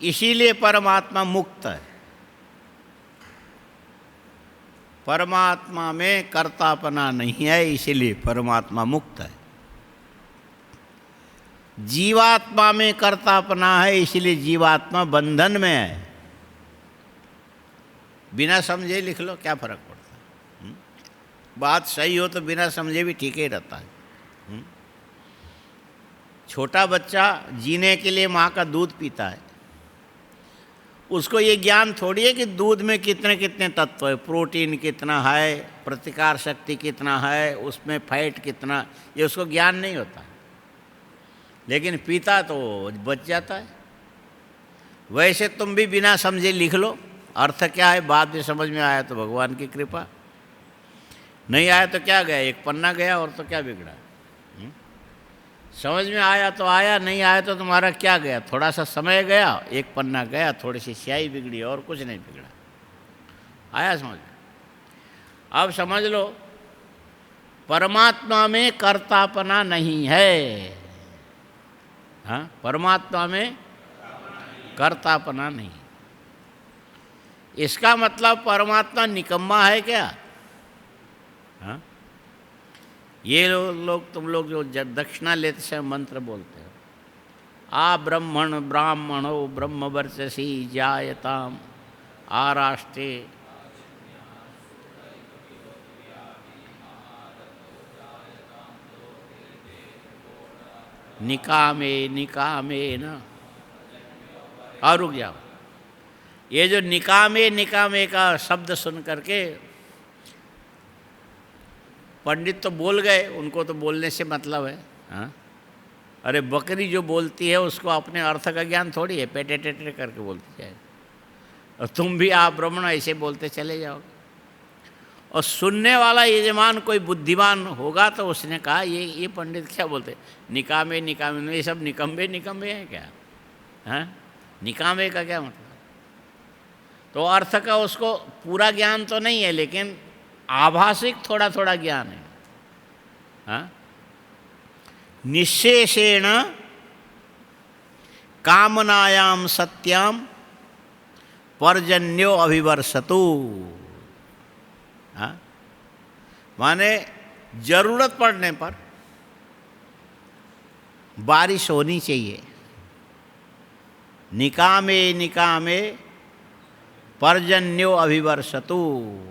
इसीलिए परमात्मा मुक्त है। परमात्मा में कर्तापना नहीं है, इसीलिए परमात्मा मुक्त है। जीवात्मा में कर्तापना है, इसलिए जीवात्मा बंधन में है। बिना समझे लिख लो, क्या फर्क पड़ता है? बात सही हो तो बिना समझे भी ठीक ही रहता है। छोटा बच्चा जीने के लिए माँ का दूध पीता है। उसको ये ज्ञान थोड़ी है कि दूध में कितने कितने तत्व है, प्रोटीन कितना है, प्रतिकार शक्ति कितना है, उसमें फैट कितना, ये उसको ज्ञान नहीं होता। लेकिन पीता तो बच जाता है। वैसे तुम भी बिना समझे लिख लो, अर्थ क्या है बाद में समझ में आया तो भगवान की कृपा, नहीं आया तो क्या गया, एक पन्ना गया और तो क्या बिगड़ा। समझ में आया तो आया, नहीं आया तो तुम्हारा क्या गया, थोड़ा सा समय गया, एक पन्ना गया, थोड़ी सी स्याही बिगड़ी और कुछ नहीं बिगड़ा। आया समझ में? अब समझ लो, परमात्मा में कर्तापना नहीं है। हाँ, परमात्मा में कर्तापना नहीं। इसका मतलब परमात्मा निकम्मा है क्या? हाँ, ये लोग तुम लोग जो दक्षिणा लेते से मंत्र बोलते हो, आ ब्रह्मण ब्राह्मणो ब्रह्म वर्चसी जायताम आराष्टे निकामे निकामे न। और रुक जाओ, ये जो निकामे निकामे का शब्द सुन करके पंडित तो बोल गए, उनको तो बोलने से मतलब है। हाँ, अरे बकरी जो बोलती है उसको अपने अर्थ का ज्ञान थोड़ी है, पेटे टेटे करके बोलती जाए। और तुम भी आप ब्राह्मण ऐसे बोलते चले जाओगे। और सुनने वाला यजमान कोई बुद्धिमान होगा तो उसने कहा ये पंडित क्या बोलते, निकामे निकामे, ये सब निकम्बे निकम्बे हैं क्या? हाँ, निकामे का क्या मतलब? तो अर्थ का उसको पूरा ज्ञान तो नहीं है, लेकिन आभासिक थोड़ा थोड़ा ज्ञान है। हाँ, निशेषेण कामनायाम सत्याम पर्जन्यो अभिवर्षतु। हाँ, माने जरूरत पड़ने पर बारिश होनी चाहिए। निकामे निकामे पर्जन्यो अभिवर्षतु,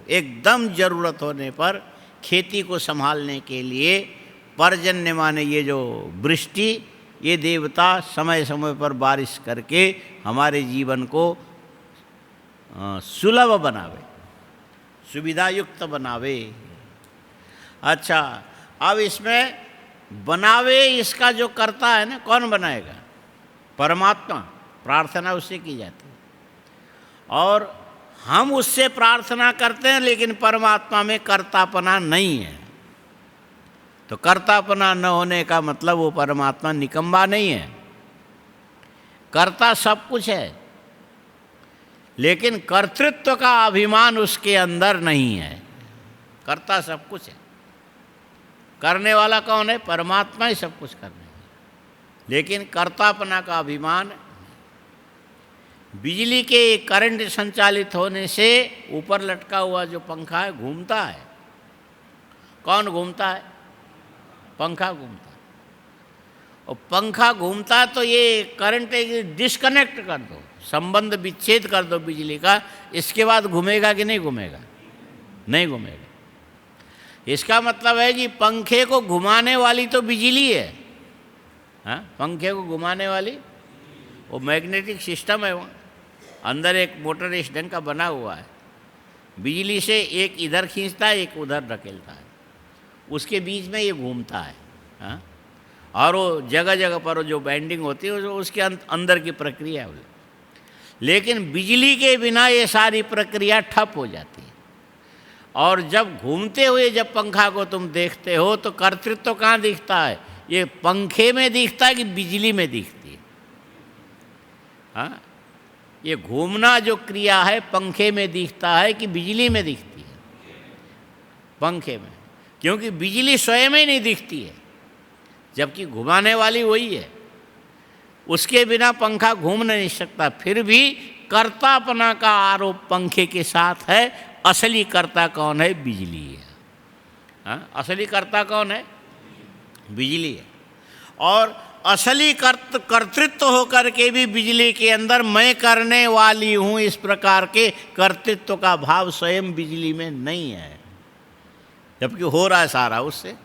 एकदम जरूरत होने पर खेती को संभालने के लिए पर्जन्य माने ये जो वृष्टि, ये देवता समय समय पर बारिश करके हमारे जीवन को सुलभ बनावे, सुविधायुक्त बनावे। अच्छा, अब इसमें बनावे इसका जो करता है ना, कौन बनाएगा? परमात्मा। प्रार्थना उससे की जाती है और हम उससे प्रार्थना करते हैं, लेकिन परमात्मा में कर्तापना नहीं है। तो कर्तापना न होने का मतलब वो परमात्मा निकम्मा नहीं है। कर्ता सब कुछ है, लेकिन कर्तृत्व का अभिमान उसके अंदर नहीं है। कर्ता सब कुछ है, करने वाला कौन है? परमात्मा ही सब कुछ करने वाला, लेकिन कर्तापना का अभिमान। बिजली के करंट संचालित होने से ऊपर लटका हुआ जो पंखा है घूमता है। कौन घूमता है? पंखा घूमता है। और पंखा घूमता तो ये करंट डिस्कनेक्ट कर दो, संबंध विच्छेद कर दो बिजली का, इसके बाद घूमेगा कि नहीं घूमेगा? नहीं घूमेगा। इसका मतलब है कि पंखे को घुमाने वाली तो बिजली है। हाँ, पंखे को घुमाने वाली वो मैग्नेटिक सिस्टम है, वहाँ अंदर एक मोटर इस ढंग का बना हुआ है। बिजली से एक इधर खींचता है, एक उधर धकेलता है, उसके बीच में ये घूमता है। हाँ, और वो जगह जगह पर जो बैंडिंग होती है वो उसके अंदर की प्रक्रिया है। लेकिन बिजली के बिना ये सारी प्रक्रिया ठप हो जाती है। और जब घूमते हुए जब पंखा को तुम देखते हो तो कर्तृत्व तो कहाँ दिखता है? ये पंखे में दिखता है कि बिजली में दिखती है? हाँ, ये घूमना जो क्रिया है पंखे में दिखता है कि बिजली में दिखती है? पंखे में, क्योंकि बिजली स्वयं ही नहीं दिखती है, जबकि घुमाने वाली वही है। उसके बिना पंखा घूम नहीं सकता। फिर भी कर्तापना का आरोप पंखे के साथ है। असली कर्ता कौन है? बिजली है। हाँ, असली कर्ता कौन है? बिजली है। और असली कर्तृत्व होकर के भी बिजली के अंदर मैं करने वाली हूँ, इस प्रकार के कर्तृत्व का भाव स्वयं बिजली में नहीं है, जबकि हो रहा है सारा उससे।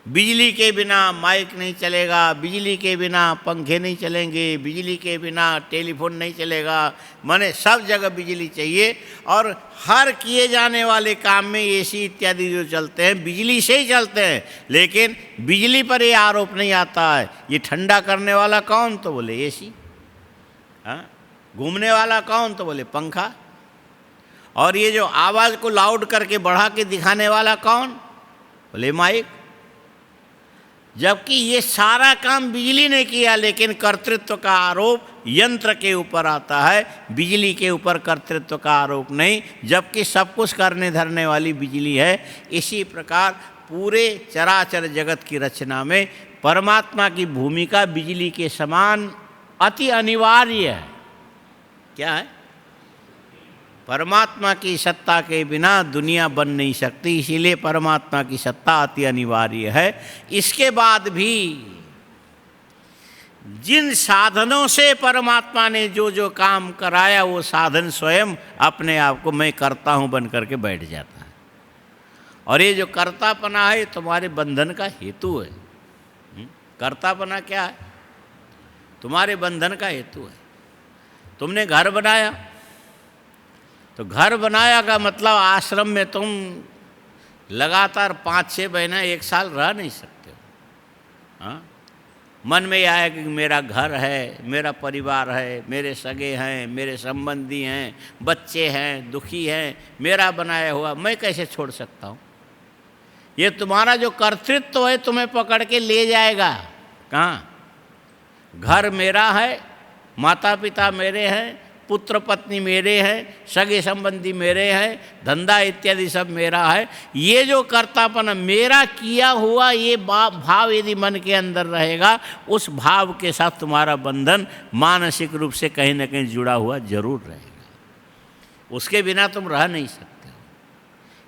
बिजली के बिना माइक नहीं चलेगा, बिजली के बिना पंखे नहीं चलेंगे, बिजली के बिना टेलीफोन नहीं चलेगा। माने सब जगह बिजली चाहिए। और हर किए जाने वाले काम में एसी इत्यादि जो चलते हैं बिजली से ही चलते हैं। लेकिन बिजली पर ये आरोप नहीं आता है, ये ठंडा करने वाला कौन? तो बोले एसी। हाँ, घूमने वाला कौन? तो बोले पंखा। और ये जो आवाज़ को लाउड करके बढ़ा के दिखाने वाला कौन? बोले माइक। जबकि ये सारा काम बिजली ने किया, लेकिन कर्तृत्व का आरोप यंत्र के ऊपर आता है, बिजली के ऊपर कर्तृत्व का आरोप नहीं, जबकि सब कुछ करने धरने वाली बिजली है। इसी प्रकार पूरे चराचर जगत की रचना में परमात्मा की भूमिका बिजली के समान अति अनिवार्य है। क्या है? परमात्मा की सत्ता के बिना दुनिया बन नहीं सकती, इसीलिए परमात्मा की सत्ता अति अनिवार्य है। इसके बाद भी जिन साधनों से परमात्मा ने जो जो काम कराया, वो साधन स्वयं अपने आप को मैं करता हूँ बन करके बैठ जाता है। और ये जो कर्तापना है तुम्हारे बंधन का हेतु है। कर्तापना क्या है? तुम्हारे बंधन का हेतु है। तुमने घर बनाया, तो घर बनाया का मतलब आश्रम में तुम लगातार 5-6 महीना 1 साल रह नहीं सकते हो। हाँ, मन में आया कि मेरा घर है, मेरा परिवार है, मेरे सगे हैं, मेरे संबंधी हैं, बच्चे हैं, दुखी हैं, मेरा बनाया हुआ मैं कैसे छोड़ सकता हूँ? ये तुम्हारा जो कर्तृत्व है तुम्हें पकड़ के ले जाएगा। कहाँ? घर मेरा है, माता पिता मेरे हैं, पुत्र पत्नी मेरे हैं, सगे संबंधी मेरे हैं, धंधा इत्यादि सब मेरा है। ये जो कर्तापन मेरा किया हुआ, ये भाव यदि मन के अंदर रहेगा, उस भाव के साथ तुम्हारा बंधन मानसिक रूप से कहीं न कहीं जुड़ा हुआ जरूर रहेगा। उसके बिना तुम रह नहीं सकते हो।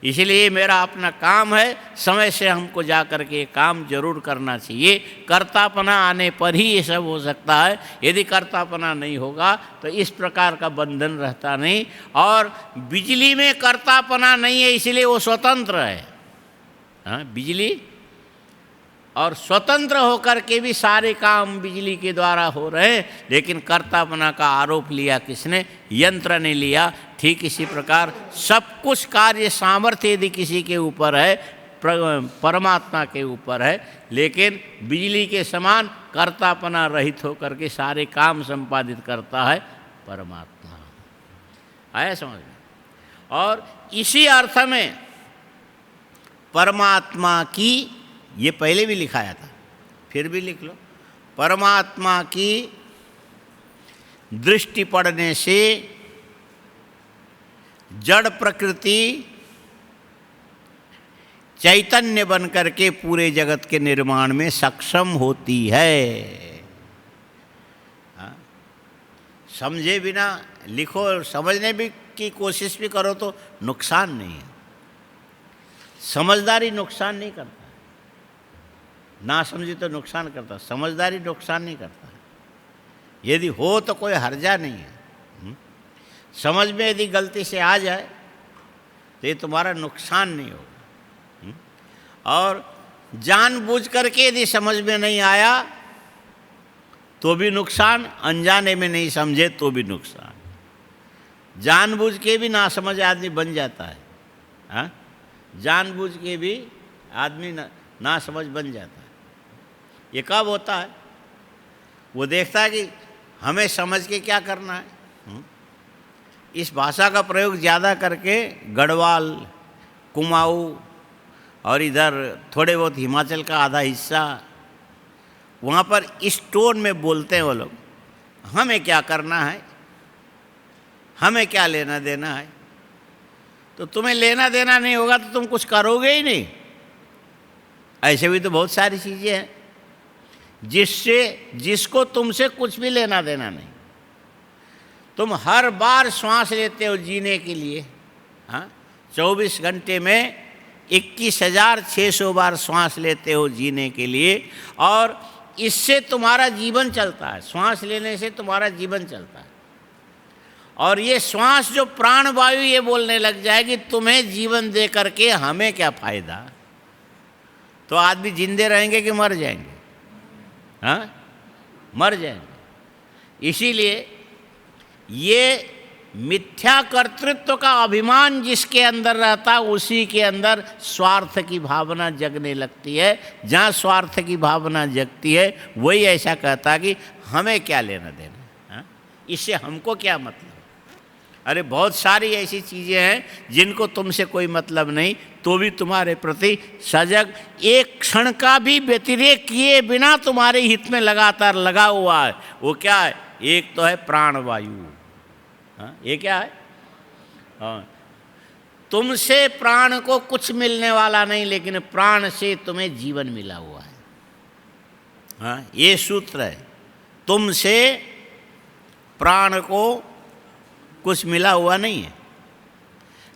इसलिए मेरा अपना काम है, समय से हमको जा कर के काम जरूर करना चाहिए। कर्तापना आने पर ही ये सब हो सकता है। यदि कर्तापना नहीं होगा तो इस प्रकार का बंधन रहता नहीं। और बिजली में कर्तापना नहीं है, इसलिए वो स्वतंत्र है। हाँ, बिजली और स्वतंत्र होकर के भी सारे काम बिजली के द्वारा हो रहे हैं, लेकिन कर्तापना का आरोप लिया किसने? यंत्र ने लिया। ठीक इसी प्रकार सब कुछ कार्य सामर्थ्य यदि किसी के ऊपर है, परमात्मा के ऊपर है, लेकिन बिजली के समान कर्तापना रहित होकर के सारे काम संपादित करता है परमात्मा। आया समझ में? और इसी अर्थ में परमात्मा की, ये पहले भी लिखाया था, फिर भी लिख लो, परमात्मा की दृष्टि पड़ने से जड़ प्रकृति चैतन्य बन करके पूरे जगत के निर्माण में सक्षम होती है। हाँ? समझे बिना लिखो और समझने भी की कोशिश भी करो तो नुकसान नहीं है। समझदारी नुकसान नहीं करता, ना समझे तो नुकसान करता, समझदारी नुकसान नहीं करता। यदि हो तो कोई हर्जा नहीं है। समझ में यदि गलती से आ जाए तो ये तुम्हारा नुकसान नहीं होगा। और जानबूझ करके यदि समझ में नहीं आया तो भी नुकसान, अनजाने में नहीं समझे तो भी नुकसान। जानबूझ के भी नासमझ आदमी बन जाता है। हाँ, जानबूझ के भी आदमी नासमझ बन जाता है। ये कब होता है? वो देखता है कि हमें समझ के क्या करना है। इस भाषा का प्रयोग ज़्यादा करके गढ़वाल, कुमाऊँ और इधर थोड़े बहुत हिमाचल का आधा हिस्सा, वहाँ पर इस टोन में बोलते हैं वो लोग। हमें क्या करना है, हमें क्या लेना देना है। तो तुम्हें लेना देना नहीं होगा तो तुम कुछ करोगे ही नहीं। ऐसे भी तो बहुत सारी चीज़ें हैं। जिसको तुमसे कुछ भी लेना देना नहीं। तुम हर बार श्वास लेते हो जीने के लिए, हाँ, 24 घंटे में 21,600 बार श्वास लेते हो जीने के लिए, और इससे तुम्हारा जीवन चलता है। श्वास लेने से तुम्हारा जीवन चलता है। और ये श्वास जो प्राण वायु ये बोलने लग जाएगी तुम्हें जीवन दे करके हमें क्या फायदा, तो आदमी जिंदे रहेंगे कि मर जाएंगे? हाँ, मर जाएंगे। इसीलिए ये मिथ्या कर्तृत्व का अभिमान जिसके अंदर रहता है उसी के अंदर स्वार्थ की भावना जगने लगती है। जहाँ स्वार्थ की भावना जगती है वही ऐसा कहता है कि हमें क्या लेना देना, हाँ? इससे हमको क्या मतलब। अरे बहुत सारी ऐसी चीज़ें हैं जिनको तुमसे कोई मतलब नहीं, तो भी तुम्हारे प्रति सजग, एक क्षण का भी व्यतिरेक किए बिना तुम्हारे हित में लगातार लगा हुआ है। वो क्या है? एक तो है प्राणवायु, हाँ, ये क्या है? हाँ, तुमसे प्राण को कुछ मिलने वाला नहीं, लेकिन प्राण से तुम्हें जीवन मिला हुआ है। हाँ, ये सूत्र है। तुमसे प्राण को कुछ मिला हुआ नहीं है,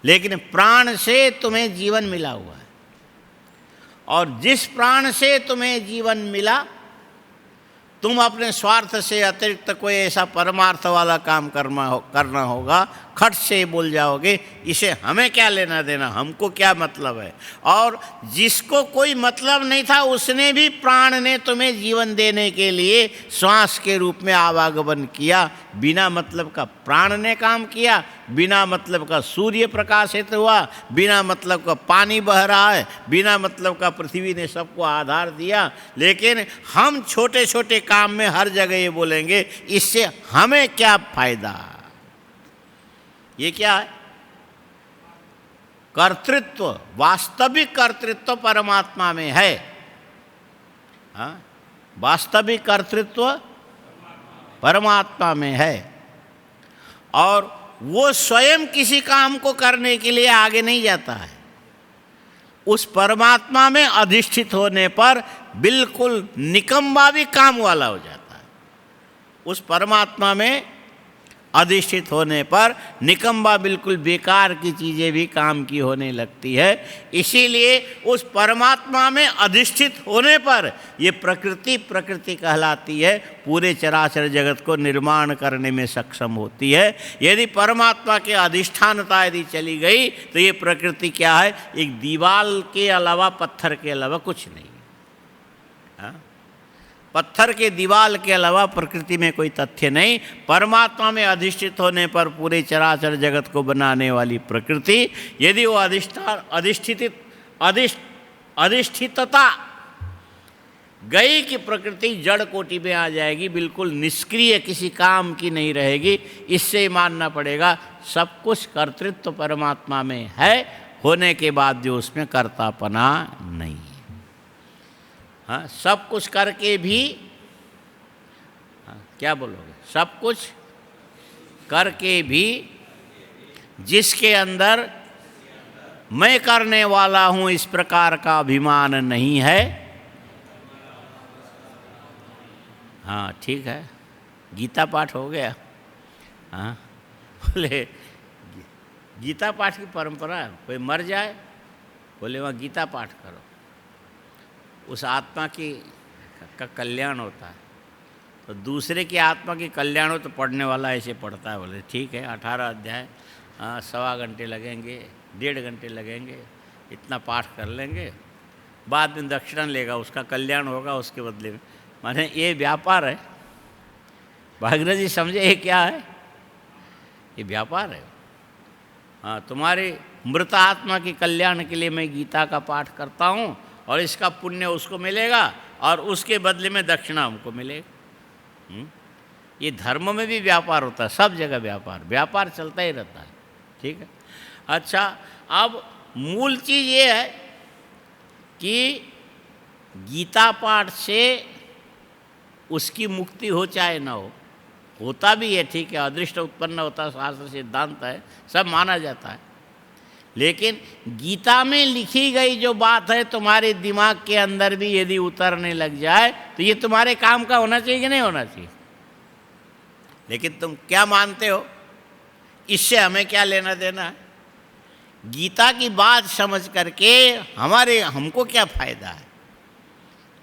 लेकिन प्राण से तुम्हें जीवन मिला हुआ है। और जिस प्राण से तुम्हें जीवन मिला, तुम अपने स्वार्थ से अतिरिक्त कोई ऐसा परमार्थ वाला काम करना होगा, खट से बोल जाओगे इसे हमें क्या लेना देना, हमको क्या मतलब है। और जिसको कोई मतलब नहीं था उसने भी, प्राण ने तुम्हें जीवन देने के लिए श्वास के रूप में आवागमन किया। बिना मतलब का प्राण ने काम किया, बिना मतलब का सूर्य प्रकाशित हुआ, बिना मतलब का पानी बह रहा है, बिना मतलब का पृथ्वी ने सबको आधार दिया। लेकिन हम छोटे छोटे काम में हर जगह ये बोलेंगे इससे हमें क्या फायदा। ये क्या है? कर्तृत्व, वास्तविक कर्तृत्व परमात्मा में है। हाँ, वास्तविक कर्तृत्व परमात्मा में है। और वो स्वयं किसी काम को करने के लिए आगे नहीं जाता है। उस परमात्मा में अधिष्ठित होने पर बिल्कुल निकम्मा भी काम वाला हो जाता है। उस परमात्मा में अधिष्ठित होने पर निकम्मा बिल्कुल बेकार की चीज़ें भी काम की होने लगती है। इसीलिए उस परमात्मा में अधिष्ठित होने पर ये प्रकृति कहलाती है, पूरे चराचर जगत को निर्माण करने में सक्षम होती है। यदि परमात्मा के अधिष्ठानता यदि चली गई तो ये प्रकृति क्या है? एक दीवाल के अलावा, पत्थर के अलावा कुछ नहीं। हाँ? पत्थर के दीवाल के अलावा प्रकृति में कोई तथ्य नहीं। परमात्मा में अधिष्ठित होने पर पूरे चराचर जगत को बनाने वाली प्रकृति, यदि वो अधिष्ठितता गई कि प्रकृति जड़ कोटि में आ जाएगी, बिल्कुल निष्क्रिय, किसी काम की नहीं रहेगी। इससे मानना पड़ेगा सब कुछ कर्तृत्व परमात्मा में है, होने के बाद जो उसमें कर्तापना नहीं है। हाँ, सब कुछ करके भी, हाँ, क्या बोलोगे? सब कुछ करके भी जिसके अंदर मैं करने वाला हूँ इस प्रकार का अभिमान नहीं है। हाँ, ठीक है, गीता पाठ हो गया। हाँ, बोले गीता पाठ की परंपरा है, कोई मर जाए बोले वहाँ गीता पाठ करो, उस आत्मा का कल्याण होता है। तो दूसरे की आत्मा की कल्याण हो तो पढ़ने वाला ऐसे पढ़ता है। बोले ठीक है, 18 अध्याय, हाँ, 1.25 घंटे लगेंगे, 1.5 घंटे लगेंगे, इतना पाठ कर लेंगे, बाद में दक्षिणा लेगा, उसका कल्याण होगा उसके बदले में। माने ये व्यापार है। भागीरथ जी समझे ये क्या है? ये व्यापार है। हाँ, तुम्हारे मृत आत्मा के कल्याण के लिए मैं गीता का पाठ करता हूँ और इसका पुण्य उसको मिलेगा और उसके बदले में दक्षिणा हमको मिलेगा। ये धर्म में भी व्यापार होता है, सब जगह व्यापार चलता ही रहता है। ठीक है, अच्छा, अब मूल चीज़ ये है कि गीता पाठ से उसकी मुक्ति हो चाहे ना हो, होता भी है, ठीक है, अदृष्ट उत्पन्न होता है, शास्त्र सिद्धांत है, सब माना जाता है। लेकिन गीता में लिखी गई जो बात है तुम्हारे दिमाग के अंदर भी यदि उतरने लग जाए तो ये तुम्हारे काम का होना चाहिए कि नहीं होना चाहिए? लेकिन तुम क्या मानते हो, इससे हमें क्या लेना देना है? गीता की बात समझ करके हमको क्या फ़ायदा है?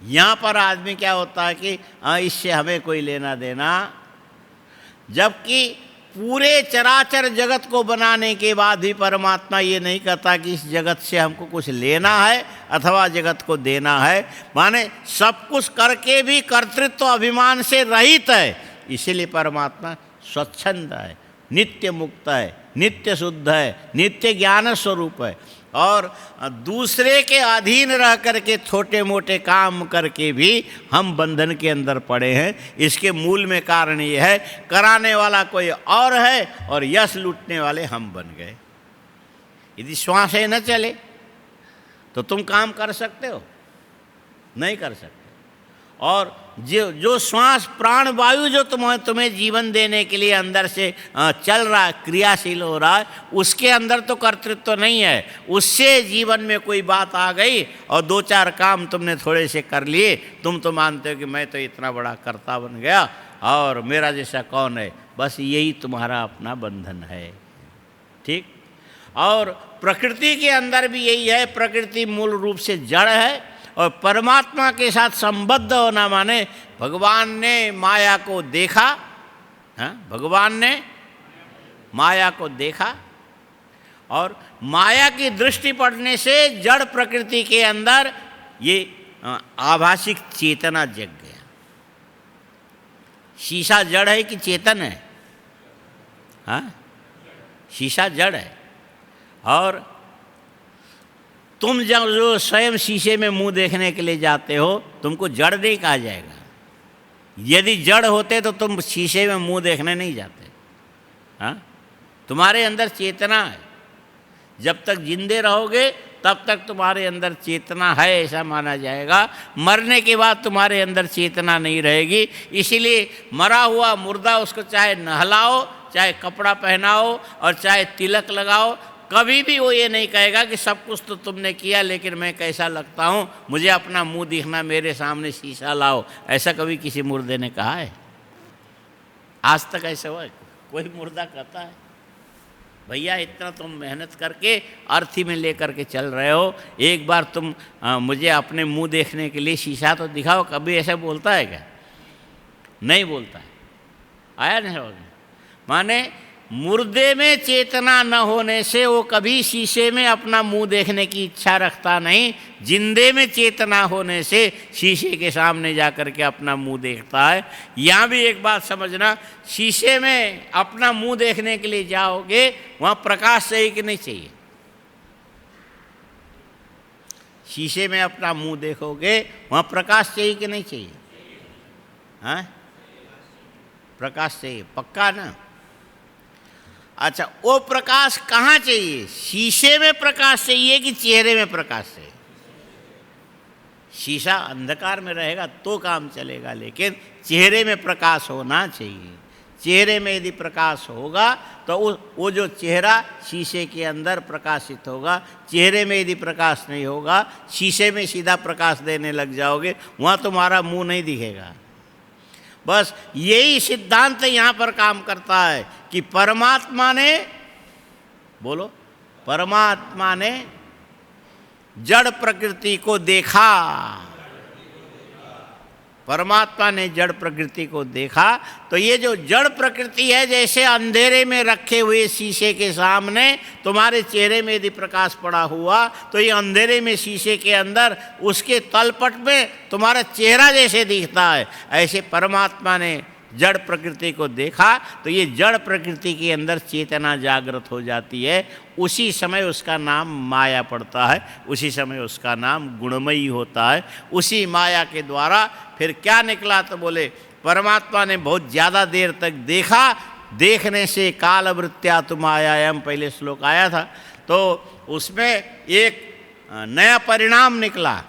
यहाँ पर आदमी क्या होता है कि इससे हमें कोई लेना देना, जबकि पूरे चराचर जगत को बनाने के बाद भी परमात्मा ये नहीं कहता कि इस जगत से हमको कुछ लेना है अथवा जगत को देना है। माने सब कुछ करके भी कर्तृत्व अभिमान से रहित है, इसीलिए परमात्मा स्वच्छंद है, नित्य मुक्त है, नित्य शुद्ध है, नित्य ज्ञान स्वरूप है। और दूसरे के अधीन रह करके छोटे मोटे काम करके भी हम बंधन के अंदर पड़े हैं। इसके मूल में कारण ये है, कराने वाला कोई और है और यश लूटने वाले हम बन गए। यदि श्वास ही न चले तो तुम काम कर सकते हो? नहीं कर सकते। और जो श्वास प्राण वायु जो तुम्हें जीवन देने के लिए अंदर से चल रहा है, क्रियाशील हो रहा है, उसके अंदर तो कर्तृत्व नहीं है। उससे जीवन में कोई बात आ गई और दो चार काम तुमने थोड़े से कर लिए, तुम तो मानते हो कि मैं तो इतना बड़ा कर्ता बन गया और मेरा जैसा कौन है। बस यही तुम्हारा अपना बंधन है, ठीक। और प्रकृति के अंदर भी यही है, प्रकृति मूल रूप से जड़ है और परमात्मा के साथ संबद्ध होना माने भगवान ने माया को देखा, भगवान ने माया को देखा और माया की दृष्टि पड़ने से जड़ प्रकृति के अंदर ये आभासिक चेतना जग गया। शीशा जड़ है कि चेतन है? शीशा जड़ है। और तुम जब जो स्वयं शीशे में मुंह देखने के लिए जाते हो, तुमको जड़ नहीं कहा जाएगा। यदि जड़ होते तो तुम शीशे में मुंह देखने नहीं जाते। तुम्हारे अंदर चेतना है, जब तक जिंदे रहोगे तब तक तुम्हारे अंदर चेतना है, ऐसा माना जाएगा। मरने के बाद तुम्हारे अंदर चेतना नहीं रहेगी। इसीलिए मरा हुआ मुर्दा, उसको चाहे नहलाओ, चाहे कपड़ा पहनाओ और चाहे तिलक लगाओ, कभी भी वो ये नहीं कहेगा कि सब कुछ तो तुमने किया लेकिन मैं कैसा लगता हूँ, मुझे अपना मुंह दिखना, मेरे सामने शीशा लाओ। ऐसा कभी किसी मुर्दे ने कहा है? आज तक ऐसा हुआ है? कोई मुर्दा कहता है भैया इतना तुम मेहनत करके अर्थी में लेकर के चल रहे हो, एक बार तुम मुझे अपने मुंह देखने के लिए शीशा तो दिखाओ? कभी ऐसा बोलता है क्या? नहीं बोलता है। आया नहीं होगा? माने मुर्दे में चेतना न होने से वो कभी शीशे में अपना मुंह देखने की इच्छा रखता नहीं। जिंदे में चेतना होने से शीशे के सामने जाकर के अपना मुंह देखता है। यहाँ भी एक बात समझना, शीशे में अपना मुंह देखने के लिए जाओगे, वहाँ प्रकाश चाहिए कि नहीं चाहिए? शीशे में अपना मुंह देखोगे, वहाँ प्रकाश चाहिए कि नहीं चाहिए? प्रकाश चाहिए, पक्का ना? अच्छा, वो प्रकाश कहाँ चाहिए? शीशे में प्रकाश चाहिए कि चेहरे में प्रकाश चाहिए? शीशा अंधकार में रहेगा तो काम चलेगा, लेकिन चेहरे में प्रकाश होना चाहिए। चेहरे में यदि प्रकाश होगा तो वो जो चेहरा शीशे के अंदर प्रकाशित होगा। चेहरे में यदि प्रकाश नहीं होगा, शीशे में सीधा प्रकाश देने लग जाओगे, वहाँ तुम्हारा मुंह नहीं दिखेगा। बस यही सिद्धांत यहाँ पर काम करता है कि परमात्मा ने, बोलो, परमात्मा ने जड़ प्रकृति को देखा। परमात्मा ने जड़ प्रकृति को देखा तो ये जो जड़ प्रकृति है, जैसे अंधेरे में रखे हुए शीशे के सामने तुम्हारे चेहरे में यदि प्रकाश पड़ा हुआ तो ये अंधेरे में शीशे के अंदर उसके तलपट में तुम्हारा चेहरा जैसे दिखता है, ऐसे परमात्मा ने जड़ प्रकृति को देखा तो ये जड़ प्रकृति के अंदर चेतना जागृत हो जाती है। उसी समय उसका नाम माया पड़ता है, उसी समय उसका नाम गुणमयी होता है। उसी माया के द्वारा फिर क्या निकला तो बोले परमात्मा ने बहुत ज़्यादा देर तक देखा, देखने से कालवृत्त्या तु मायायाम, पहले श्लोक आया था, तो उसमें एक नया परिणाम निकला।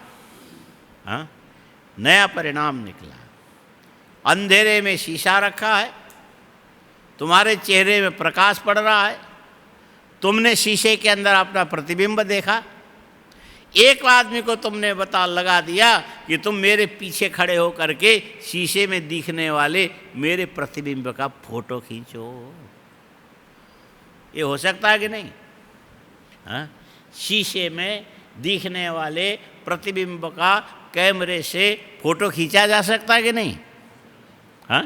नया परिणाम निकला। अंधेरे में शीशा रखा है, तुम्हारे चेहरे में प्रकाश पड़ रहा है, तुमने शीशे के अंदर अपना प्रतिबिंब देखा, एक आदमी को तुमने लगा दिया कि तुम मेरे पीछे खड़े हो करके शीशे में दिखने वाले मेरे प्रतिबिंब का फोटो खींचो। ये हो सकता है कि नहीं? हाँ, शीशे में दिखने वाले प्रतिबिंब का कैमरे से फोटो खींचा जा सकता है कि नहीं? हाँ,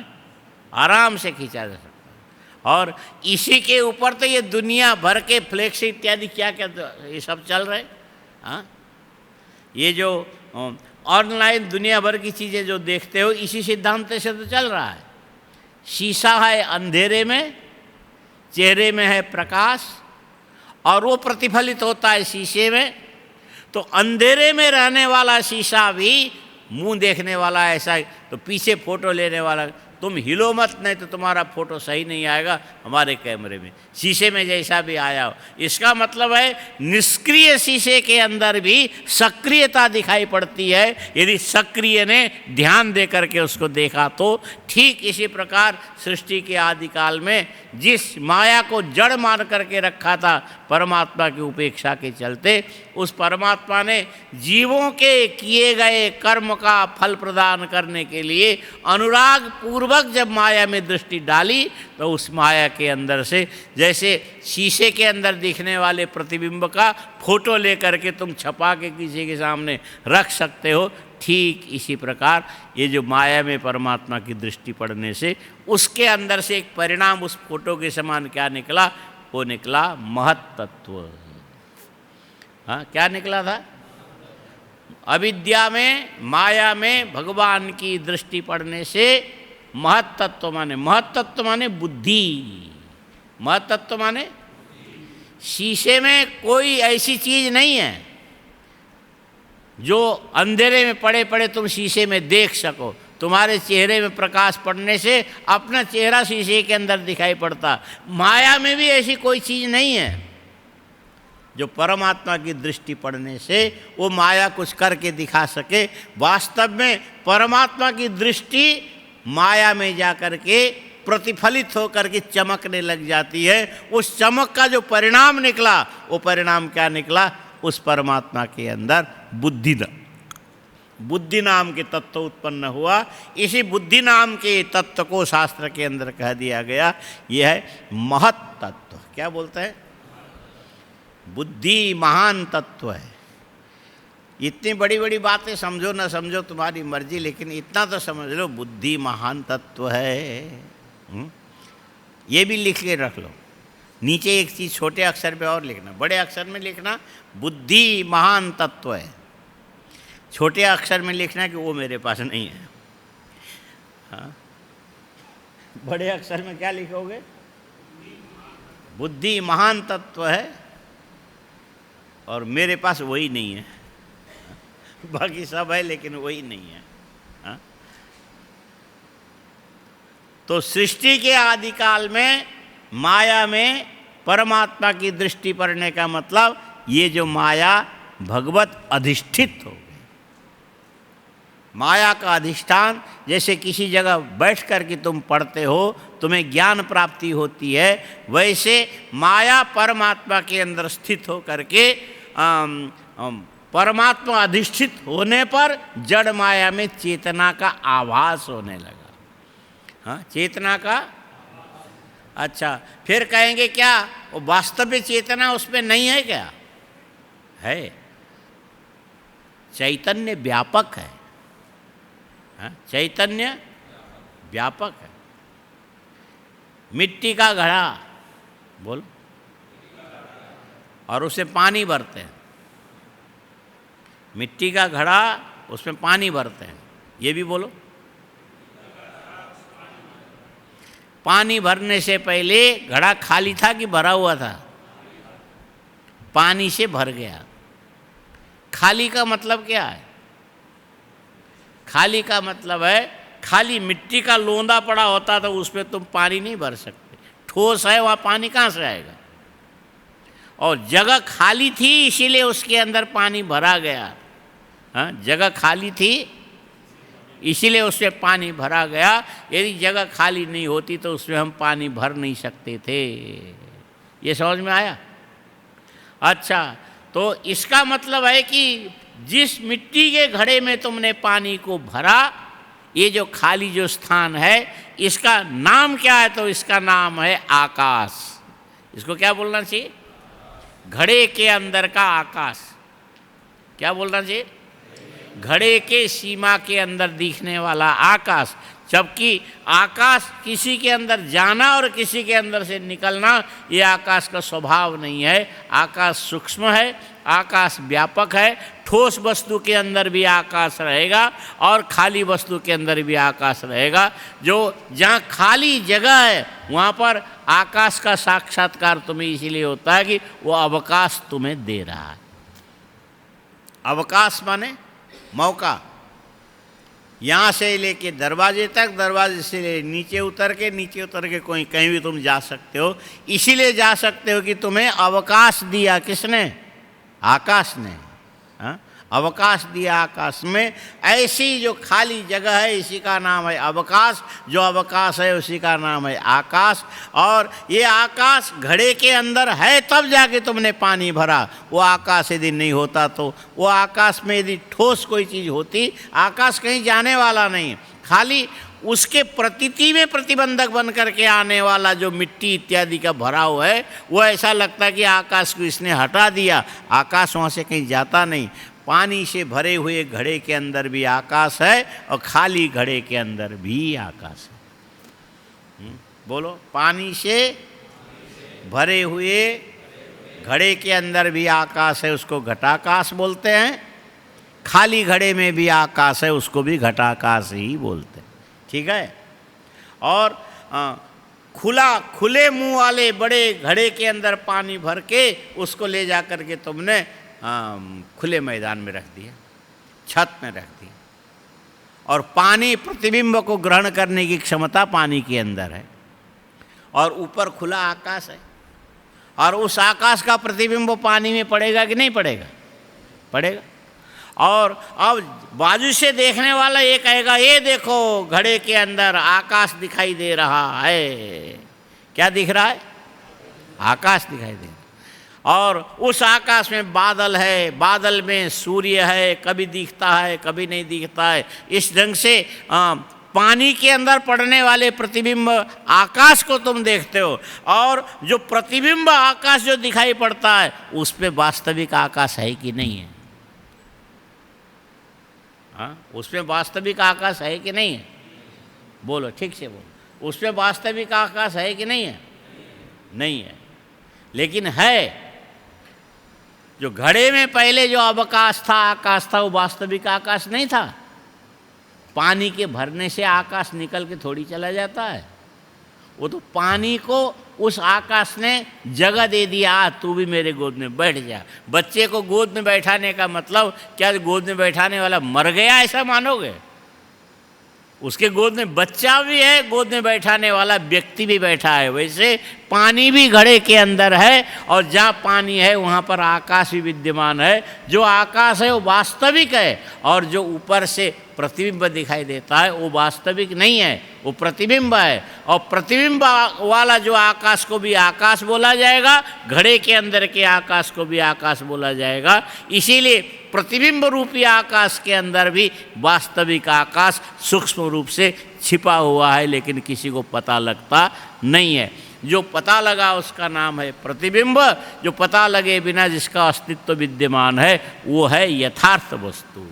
आराम से खींचा जा सकता है। और इसी के ऊपर तो ये दुनिया भर के फ्लेक्स इत्यादि क्या क्या ये सब चल रहे। हाँ, ये जो ऑनलाइन दुनिया भर की चीज़ें जो देखते हो इसी सिद्धांत से तो चल रहा है। शीशा है अंधेरे में, चेहरे में है प्रकाश, और वो प्रतिफलित होता है शीशे में। तो अंधेरे में रहने वाला शीशा भी मुंह देखने वाला ऐसा, तो पीछे फोटो लेने वाला, तुम हिलो मत नहीं तो तुम्हारा फोटो सही नहीं आएगा हमारे कैमरे में, शीशे में जैसा भी आया हो। इसका मतलब है निष्क्रिय शीशे के अंदर भी सक्रियता दिखाई पड़ती है, यदि सक्रिय ने ध्यान दे करके उसको देखा तो। ठीक इसी प्रकार सृष्टि के आदिकाल में जिस माया को जड़ मान करके रखा था परमात्मा की उपेक्षा के चलते, उस परमात्मा ने जीवों के किए गए कर्म का फल प्रदान करने के लिए अनुराग पूर्वक जब माया में दृष्टि डाली, तो उस माया के अंदर से जैसे शीशे के अंदर दिखने वाले प्रतिबिंब का फोटो लेकर के तुम छपा के किसी के सामने रख सकते हो, ठीक इसी प्रकार ये जो माया में परमात्मा की दृष्टि पड़ने से उसके अंदर से एक परिणाम उस फोटो के समान क्या निकला? वो निकला महत्तत्व। हाँ, क्या निकला था? अविद्या में, माया में भगवान की दृष्टि पड़ने से महत्तत्व माने बुद्धि। महत्तत्व माने शीशे में कोई ऐसी चीज नहीं है जो अंधेरे में पड़े पड़े तुम शीशे में देख सको। तुम्हारे चेहरे में प्रकाश पड़ने से अपना चेहरा शीशे के अंदर दिखाई पड़ता। माया में भी ऐसी कोई चीज नहीं है जो परमात्मा की दृष्टि पड़ने से वो माया कुछ करके दिखा सके। वास्तव में परमात्मा की दृष्टि माया में जाकर के प्रतिफलित होकर के चमकने लग जाती है। उस चमक का जो परिणाम निकला, वो परिणाम क्या निकला? उस परमात्मा के अंदर बुद्धि नाम के तत्व उत्पन्न हुआ। इसी बुद्धि नाम के तत्व को शास्त्र के अंदर कह दिया गया, यह है महत तत्व। क्या बोलते हैं? बुद्धि महान तत्व है। इतनी बड़ी बड़ी बातें समझो ना समझो तुम्हारी मर्जी, लेकिन इतना तो समझ लो बुद्धि महान तत्व है। ये भी लिख के रख लो। नीचे एक चीज़ छोटे अक्षर पे और लिखना, बड़े अक्षर में लिखना बुद्धि महान तत्व है, छोटे अक्षर में लिखना कि वो मेरे पास नहीं है। हाँ, बड़े अक्षर में क्या लिखोगे? बुद्धि महान तत्व है और मेरे पास वही नहीं है। बाकी सब है लेकिन वही नहीं है। हाँ? तो सृष्टि के आदिकाल में माया में परमात्मा की दृष्टि पड़ने का मतलब ये जो माया भगवत अधिष्ठित हो गई। माया का अधिष्ठान, जैसे किसी जगह बैठ कर के तुम पढ़ते हो तुम्हें ज्ञान प्राप्ति होती है, वैसे माया परमात्मा के अंदर स्थित हो करके परमात्मा अधिष्ठित होने पर जड़ माया में चेतना का आभास होने लगा। हाँ, चेतना का। अच्छा, फिर कहेंगे क्या वो वास्तविक चेतना उसमें नहीं है? क्या है? चैतन्य व्यापक है। हाँ, चैतन्य व्यापक है। मिट्टी का घड़ा बोल, और उसमें पानी भरते हैं। मिट्टी का घड़ा, उसमें पानी भरते हैं, ये भी बोलो। पानी भरने से पहले घड़ा खाली था कि भरा हुआ था? पानी से भर गया। खाली का मतलब क्या है? खाली का मतलब है खाली मिट्टी का लोंदा पड़ा होता तो उसमें तुम पानी नहीं भर सकते। ठोस है, वहाँ पानी कहाँ से आएगा? और जगह खाली थी इसीलिए उसके अंदर पानी भरा गया। हाँ, जगह खाली थी इसीलिए उसमें पानी भरा गया। यदि जगह खाली नहीं होती तो उसमें हम पानी भर नहीं सकते थे। ये समझ में आया? अच्छा, तो इसका मतलब है कि जिस मिट्टी के घड़े में तुमने पानी को भरा, ये जो खाली जो स्थान है, इसका नाम क्या है? तो इसका नाम है आकाश। इसको क्या बोलना चाहिए? घड़े के अंदर का आकाश। क्या बोलना चाहिए? घड़े के सीमा के अंदर दिखने वाला आकाश। जबकि आकाश किसी के अंदर जाना और किसी के अंदर से निकलना, ये आकाश का स्वभाव नहीं है। आकाश सूक्ष्म है, आकाश व्यापक है। ठोस वस्तु के अंदर भी आकाश रहेगा और खाली वस्तु के अंदर भी आकाश रहेगा। जो जहाँ खाली जगह है वहाँ पर आकाश का साक्षात्कार तुम्हें इसीलिए होता है कि वो अवकाश तुम्हें दे रहा है। अवकाश माने मौका। यहाँ से लेके दरवाजे तक, दरवाजे से ले नीचे उतर के कोई कहीं भी तुम जा सकते हो। इसीलिए जा सकते हो कि तुम्हें अवकाश दिया किसने? आकाश ने। हाँ, अवकाश दिया आकाश में। ऐसी जो खाली जगह है इसी का नाम है अवकाश, जो अवकाश है उसी का नाम है आकाश। और ये आकाश घड़े के अंदर है तब जाके तुमने पानी भरा। वो आकाश यदि नहीं होता तो, वो आकाश में यदि ठोस कोई चीज़ होती, आकाश कहीं जाने वाला नहीं, खाली उसके प्रतीति में प्रतिबंधक बन करके आने वाला जो मिट्टी इत्यादि का भराव है, वो ऐसा लगता है कि आकाश को इसने हटा दिया। आकाश वहाँ से कहीं जाता नहीं। पानी से भरे हुए घड़े के अंदर भी आकाश है और खाली घड़े के अंदर भी आकाश है। बोलो, पानी से भरे हुए घड़े के अंदर भी आकाश है, उसको घटाकाश बोलते हैं। खाली घड़े में भी आकाश है, उसको भी घटाकाश ही बोलते हैं। ठीक है। और खुले मुंह वाले बड़े घड़े के अंदर पानी भर के उसको ले जा कर के तुमने खुले मैदान में रख दिया, छत में रख दिया। और पानी प्रतिबिंब को ग्रहण करने की क्षमता पानी के अंदर है और ऊपर खुला आकाश है। और उस आकाश का प्रतिबिंब पानी में पड़ेगा कि नहीं पड़ेगा? पड़ेगा। और अब बाजू से देखने वाला ये कहेगा, ये देखो घड़े के अंदर आकाश दिखाई दे रहा है। क्या दिख रहा है? आकाश दिखाई दे रहा है। और उस आकाश में बादल है, बादल में सूर्य है, कभी दिखता है कभी नहीं दिखता है। इस ढंग से पानी के अंदर पड़ने वाले प्रतिबिंब आकाश को तुम देखते हो। और जो प्रतिबिंब आकाश जो दिखाई पड़ता है उस पे वास्तविक आकाश है कि नहीं है? हाँ, उसमें वास्तविक आकाश है कि नहीं है? बोलो, ठीक से बोलो। उसमें वास्तविक आकाश है कि नहीं है? नहीं है। लेकिन है, जो घड़े में पहले जो अवकाश था, आकाश था, वो वास्तविक आकाश नहीं था। पानी के भरने से आकाश निकल के थोड़ी चला जाता है। वो तो पानी को उस आकाश ने जगह दे दिया, तू भी मेरे गोद में बैठ जा। बच्चे को गोद में बैठाने का मतलब क्या गोद में बैठाने वाला मर गया ऐसा मानोगे? उसके गोद में बच्चा भी है, गोद में बैठाने वाला व्यक्ति भी बैठा है। वैसे पानी भी घड़े के अंदर है और जहाँ पानी है वहाँ पर आकाश भी विद्यमान है। जो आकाश है वो वास्तविक है और जो ऊपर से प्रतिबिंब दिखाई देता है वो वास्तविक नहीं है, वो प्रतिबिंब है। और प्रतिबिंब वाला जो आकाश को भी आकाश बोला जाएगा, घड़े के अंदर के आकाश को भी आकाश बोला जाएगा। इसीलिए प्रतिबिंब रूपी आकाश के अंदर भी वास्तविक आकाश सूक्ष्म रूप से छिपा हुआ है, लेकिन किसी को पता लगता नहीं है। जो पता लगा उसका नाम है प्रतिबिंब। जो पता लगे बिना जिसका अस्तित्व विद्यमान है वो है यथार्थ वस्तु।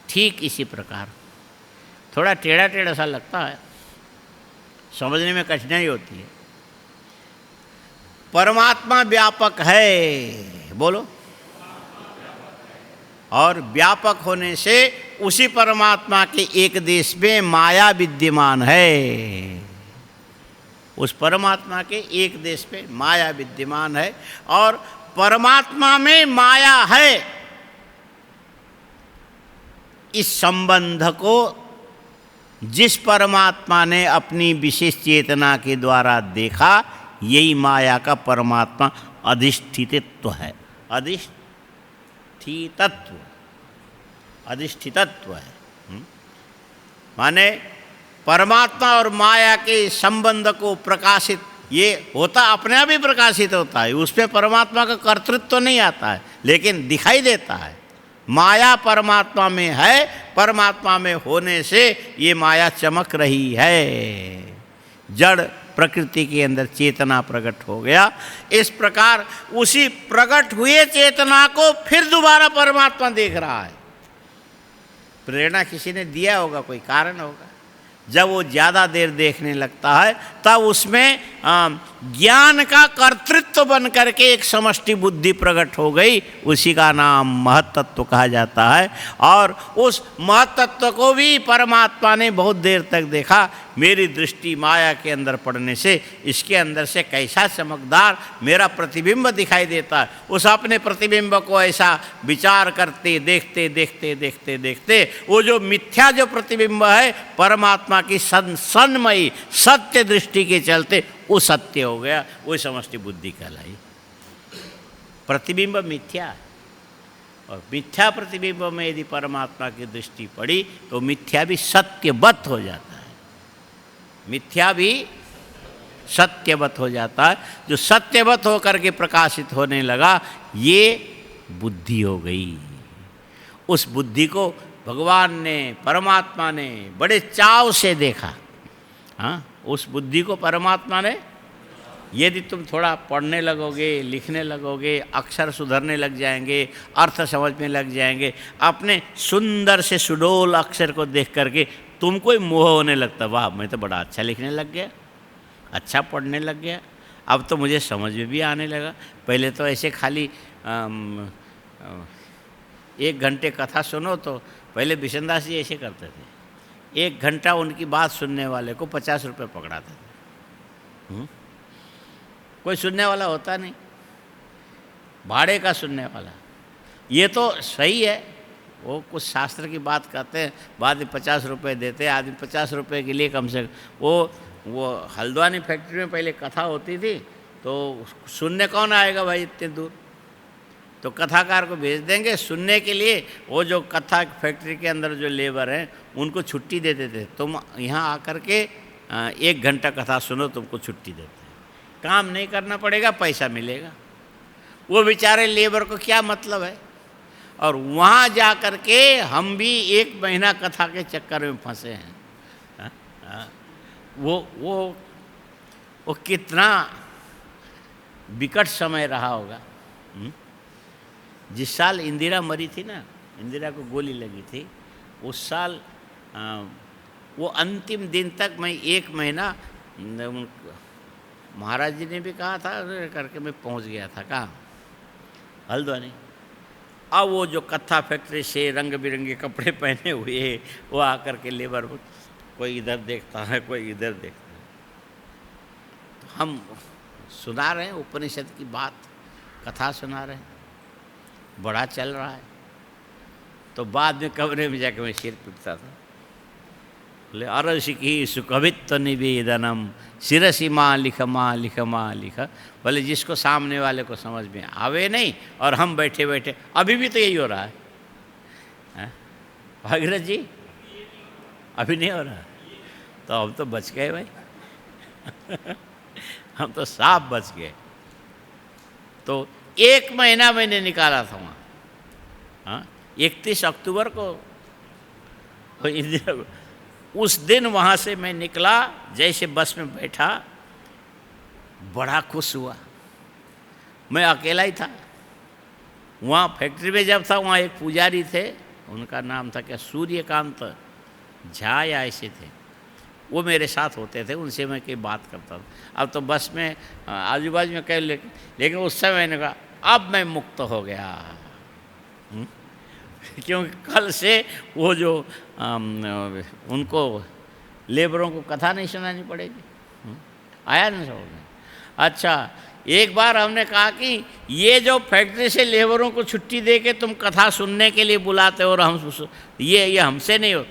ठीक इसी प्रकार थोड़ा टेढ़ा टेढ़ा सा लगता है, समझने में कठिनाई होती है। परमात्मा व्यापक है, बोलो। और व्यापक होने से उसी परमात्मा के एक देश में माया विद्यमान है। उस परमात्मा के एक देश पे माया विद्यमान है और परमात्मा में माया है। इस संबंध को जिस परमात्मा ने अपनी विशेष चेतना के द्वारा देखा, यही माया का परमात्मा अधिष्ठितत्व है। अधिष्ठितत्व है। माने परमात्मा और माया के संबंध को प्रकाशित ये होता अपने आप ही प्रकाशित होता है, उस पर परमात्मा का कर्तृत्व तो नहीं आता है, लेकिन दिखाई देता है। माया परमात्मा में है, परमात्मा में होने से ये माया चमक रही है। जड़ प्रकृति के अंदर चेतना प्रकट हो गया। इस प्रकार उसी प्रकट हुए चेतना को फिर दोबारा परमात्मा देख रहा है। प्रेरणा किसी ने दिया होगा, कोई कारण होगा। जब वो ज़्यादा देर देखने लगता है तब उसमें ज्ञान का कर्तृत्व बन करके एक समष्टि बुद्धि प्रकट हो गई, उसी का नाम महत्तत्व कहा जाता है। और उस महत्तत्व को भी परमात्मा ने बहुत देर तक देखा। मेरी दृष्टि माया के अंदर पड़ने से इसके अंदर से कैसा चमकदार मेरा प्रतिबिंब दिखाई देता है। उस अपने प्रतिबिंब को ऐसा विचार करते देखते देखते देखते देखते वो जो मिथ्या जो प्रतिबिंब है परमात्मा की सन्मयी सत्य दृष्टि के चलते वो सत्य हो गया, वो समष्टि बुद्धि कहलाई। प्रतिबिंब मिथ्या है और मिथ्या प्रतिबिंब में यदि परमात्मा की दृष्टि पड़ी तो मिथ्या भी सत्यवत हो जाता है, मिथ्या भी सत्यवत हो जाता है। जो सत्यवत होकर के प्रकाशित होने लगा ये बुद्धि हो गई। उस बुद्धि को भगवान ने, परमात्मा ने बड़े चाव से देखा। हाँ, उस बुद्धि को परमात्मा ने, यदि तुम थोड़ा पढ़ने लगोगे, लिखने लगोगे, अक्षर सुधरने लग जाएंगे, अर्थ समझ में लग जाएंगे, अपने सुंदर से सुडोल अक्षर को देख करके तुमको ही मोह होने लगता, वाह मैं तो बड़ा अच्छा लिखने लग गया, अच्छा पढ़ने लग गया, अब तो मुझे समझ में भी आने लगा। पहले तो ऐसे खाली 1 घंटे कथा सुनो तो पहले बिशनदास जी ऐसे करते थे, 1 घंटा उनकी बात सुनने वाले को 50 रुपये पकड़ाते थे। कोई सुनने वाला होता नहीं, भाड़े का सुनने वाला। ये तो सही है, वो कुछ शास्त्र की बात करते हैं, बाद में 50 रुपये देते हैं। आदमी 50 रुपये के लिए कम से कम वो हल्द्वानी फैक्ट्री में पहले कथा होती थी तो सुनने कौन आएगा भाई इतने दूर, तो कथाकार को भेज देंगे सुनने के लिए। वो जो कथा फैक्ट्री के अंदर जो लेबर हैं उनको छुट्टी दे देते, तुम यहाँ आकर के 1 घंटा कथा सुनो, तुमको छुट्टी देते हैं, काम नहीं करना पड़ेगा, पैसा मिलेगा। वो बेचारे लेबर को क्या मतलब है। और वहाँ जा कर के हम भी 1 महीना कथा के चक्कर में फंसे हैं। वो कितना विकट समय रहा होगा। जिस साल इंदिरा मरी थी ना, इंदिरा को गोली लगी थी, उस साल वो अंतिम दिन तक मैं 1 महीना, महाराज जी ने भी कहा था करके मैं पहुंच गया था कहाँ, हल्द्वानी। अब वो जो कथा फैक्ट्री से रंग बिरंगे कपड़े पहने हुए वो आकर के लेबर, कोई इधर देखता है कोई इधर देखता है। तो हम सुना रहे हैं उपनिषद की बात, कथा सुना रहे हैं, बड़ा चल रहा है। तो बाद में कमरे में जाकर मैं सिर पीटता था, बोले अरसिकी सुकवित्व निवेदनम शिरसी माँ लिख माँ लिख माँ लिख। बोले जिसको सामने वाले को समझ में आवे नहीं और हम बैठे बैठे, अभी भी तो यही हो रहा है भागीरथ जी, अभी नहीं हो रहा। तो हम तो बच गए भाई हम तो साफ बच गए। तो 1 महीना मैंने निकाला था वहाँ। हाँ, 31 अक्टूबर को उस दिन वहाँ से मैं निकला, जैसे बस में बैठा बड़ा खुश हुआ। मैं अकेला ही था वहाँ फैक्ट्री में। जब था वहाँ एक पुजारी थे, उनका नाम था क्या, सूर्यकांत झा या ऐसे थे, वो मेरे साथ होते थे, उनसे मैं कोई बात करता था। अब तो बस में आजू बाजू में कह, लेकिन उस समय मैंने कहा अब मैं मुक्त हो गया। क्योंकि कल से वो जो उनको लेबरों को कथा नहीं सुनानी पड़ेगी। आया नहीं समझ में। अच्छा, एक बार हमने कहा कि ये जो फैक्ट्री से लेबरों को छुट्टी दे के तुम कथा सुनने के लिए बुलाते हो और हम ये हमसे नहीं हो।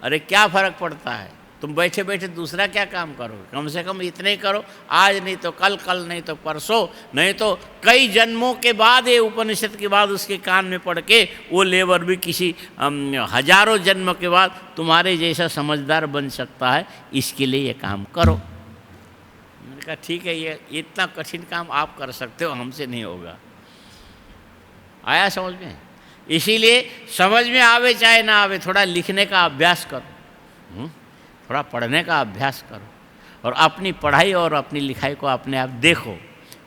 अरे क्या फ़र्क पड़ता है, तुम बैठे बैठे दूसरा क्या काम करोगे, कम से कम इतने ही करो, आज नहीं तो कल, कल नहीं तो परसों, नहीं तो कई जन्मों के बाद ये उपनिषद के बाद उसके कान में पड़ के वो लेबर भी किसी हजारों जन्म के बाद तुम्हारे जैसा समझदार बन सकता है, इसके लिए ये काम करो। मैंने कहा ठीक है, ये इतना कठिन काम आप कर सकते हो, हमसे नहीं होगा। आया समझ में? इसीलिए समझ में आवे चाहे ना आवे, थोड़ा लिखने का अभ्यास करो, थोड़ा पढ़ने का अभ्यास करो, और अपनी पढ़ाई और अपनी लिखाई को अपने आप देखो,